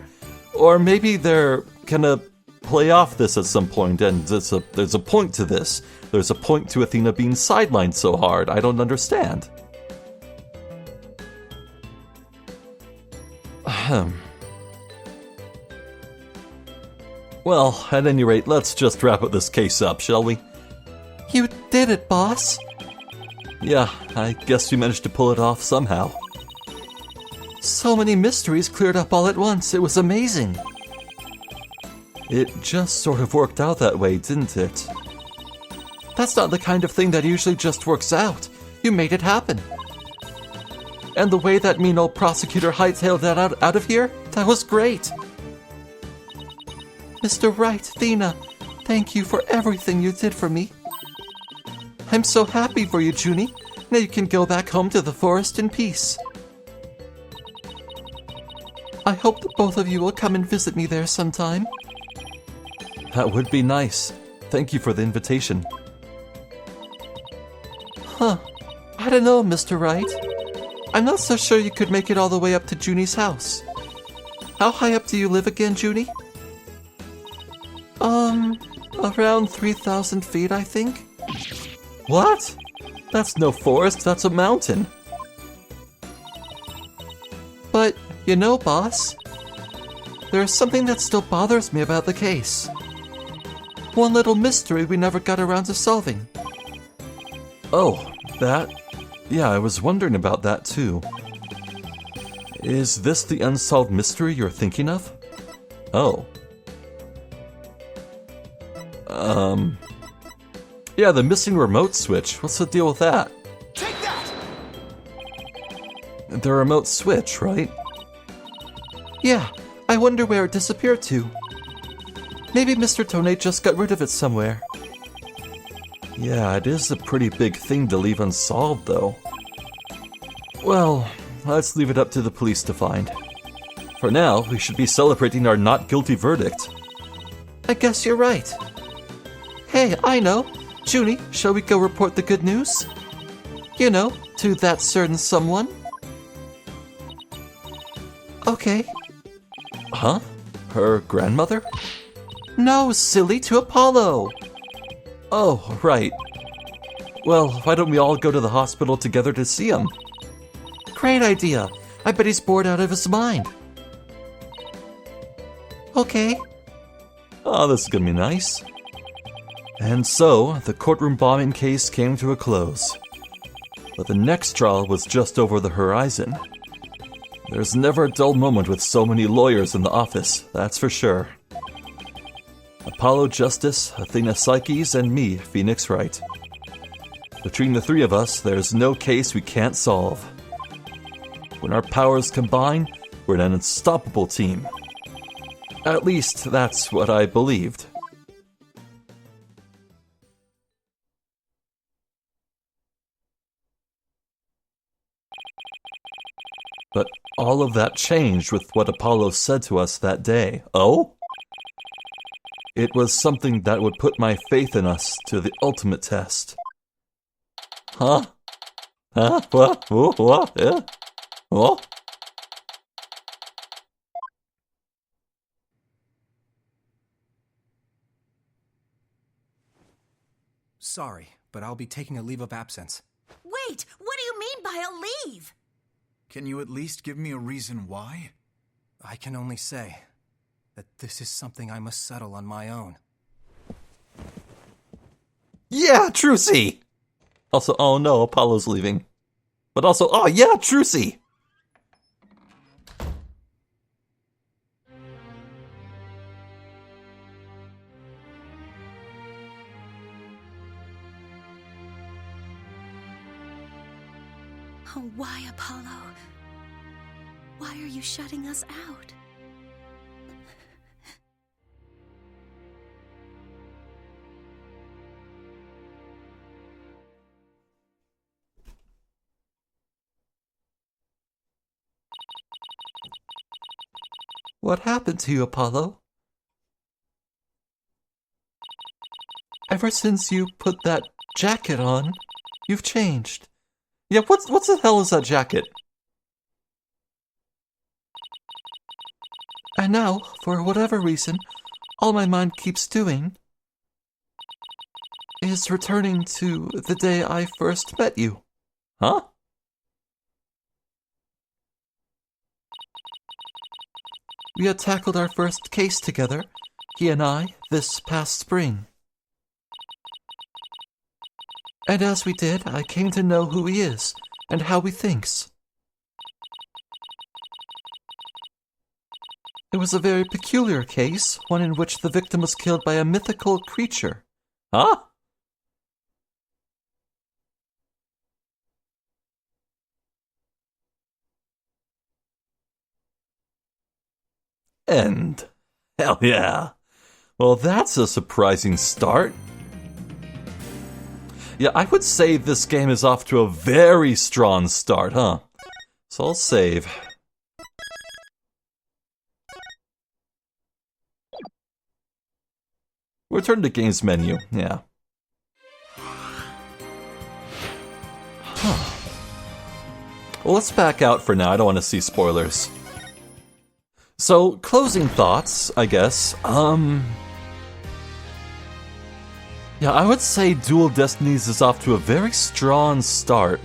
Or maybe they're gonna play off this at some point, and there's a point to this. There's a point to Athena being sidelined so hard. I don't understand. Well, at any rate, let's just wrap this case up, shall we? You did it, boss. Yeah, I guess we managed to pull it off somehow. So many mysteries cleared up all at once. It was amazing. It just sort of worked out that way, didn't it? That's not the kind of thing that usually just works out. You made it happen. And the way that mean old prosecutor hightailed that out of here, that was great. Mr. Wright, Athena, thank you for everything you did for me. I'm so happy for you, Junie. Now you can go back home to the forest in peace. I hope that both of you will come and visit me there sometime. That would be nice. Thank you for the invitation. Huh. I don't know, Mr. Wright. I'm not so sure you could make it all the way up to Junie's house. How high up do you live again, Junie? Around 3,000 feet, I think. What? That's no forest, that's a mountain. But, you know, boss, there's something that still bothers me about the case. One little mystery we never got around to solving. Oh, that? Yeah, I was wondering about that too. Is this the unsolved mystery you're thinking of? Oh. Yeah, the missing remote switch. What's the deal with that? Take that! The remote switch, right? Yeah, I wonder where it disappeared to. Maybe Mr. Tone just got rid of it somewhere. Yeah, it is a pretty big thing to leave unsolved, though. Well, let's leave it up to the police to find. For now, we should be celebrating our not guilty verdict. I guess you're right. Hey, I know. Junie, shall we go report the good news? You know, to that certain someone. Okay. Huh? Her grandmother? No, silly, to Apollo. Oh, right. Well, why don't we all go to the hospital together to see him? Great idea. I bet he's bored out of his mind. Okay. Oh, this is gonna be nice. And so, the courtroom bombing case came to a close. But the next trial was just over the horizon. There's never a dull moment with so many lawyers in the office, that's for sure. Apollo Justice, Athena Psyches, and me, Phoenix Wright. Between the three of us, there's no case we can't solve. When our powers combine, we're an unstoppable team. At least, that's what I believed. But all of that changed with what Apollo said to us that day. Oh? It was something that would put my faith in us to the ultimate test. Huh? Huh? What? What? Yeah? What? Sorry, but I'll be taking a leave of absence. Wait, what do you mean by a leave? Can you at least give me a reason why? I can only say that this is something I must settle on my own. Yeah, Trucy! Also, oh no, Apollo's leaving. But also, oh yeah, Trucy! Oh, why, Apollo? Why are you shutting us out? What happened to you, Apollo? Ever since you put that jacket on, you've changed. Yeah, what the hell is that jacket? And now, for whatever reason, all my mind keeps doing is returning to the day I first met you. Huh? We had tackled our first case together, he and I, this past spring. And as we did, I came to know who he is and how he thinks. It was a very peculiar case, one in which the victim was killed by a mythical creature. Huh? End. Hell yeah. Well, that's a surprising start. Yeah, I would say this game is off to a very strong start, huh? So I'll save. Return to games menu, yeah. Huh. Well, let's back out for now. I don't want to see spoilers. So, closing thoughts, I guess. Yeah, I would say Dual Destinies is off to a very strong start.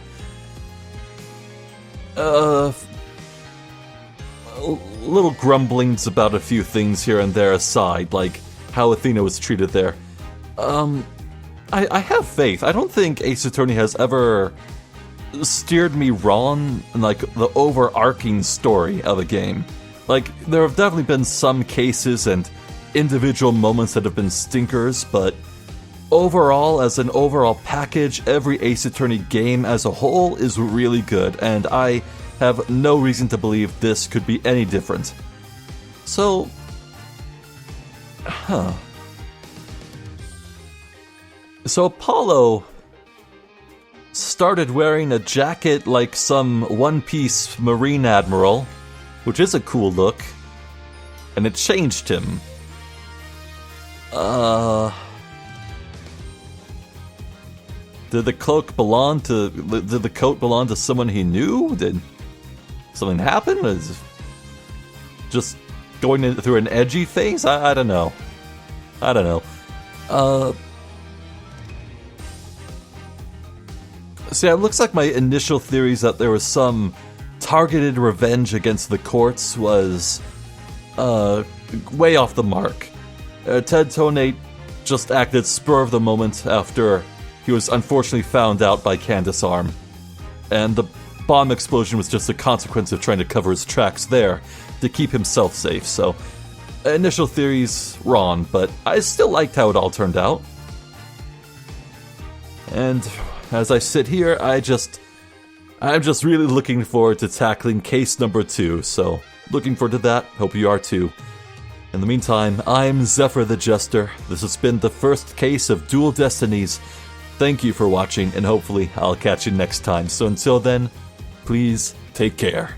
Little grumblings about a few things here and there aside, like how Athena was treated there. I have faith. I don't think Ace Attorney has ever steered me wrong in, like, the overarching story of a game. Like, there have definitely been some cases and individual moments that have been stinkers, but overall, as an overall package, every Ace Attorney game as a whole is really good, and I have no reason to believe this could be any different. So, So Apollo started wearing a jacket like some One Piece Marine Admiral, which is a cool look, and it changed him. Did the cloak belong to? Did the coat belong to someone he knew? Did something happen? Is just going through an edgy phase? I don't know. I don't know. So yeah, it looks like my initial theories that there was some targeted revenge against the courts was way off the mark. Ted Tonate just acted spur of the moment after he was unfortunately found out by Candace Arm. And the bomb explosion was just a consequence of trying to cover his tracks there to keep himself safe. So, initial theories wrong, but I still liked how it all turned out. And as I sit here, I'm just really looking forward to tackling case number 2, so looking forward to that. Hope you are too. In the meantime, I'm Zephyr the Jester. This has been the first case of Dual Destinies. Thank you for watching, and hopefully I'll catch you next time. So until then, please take care.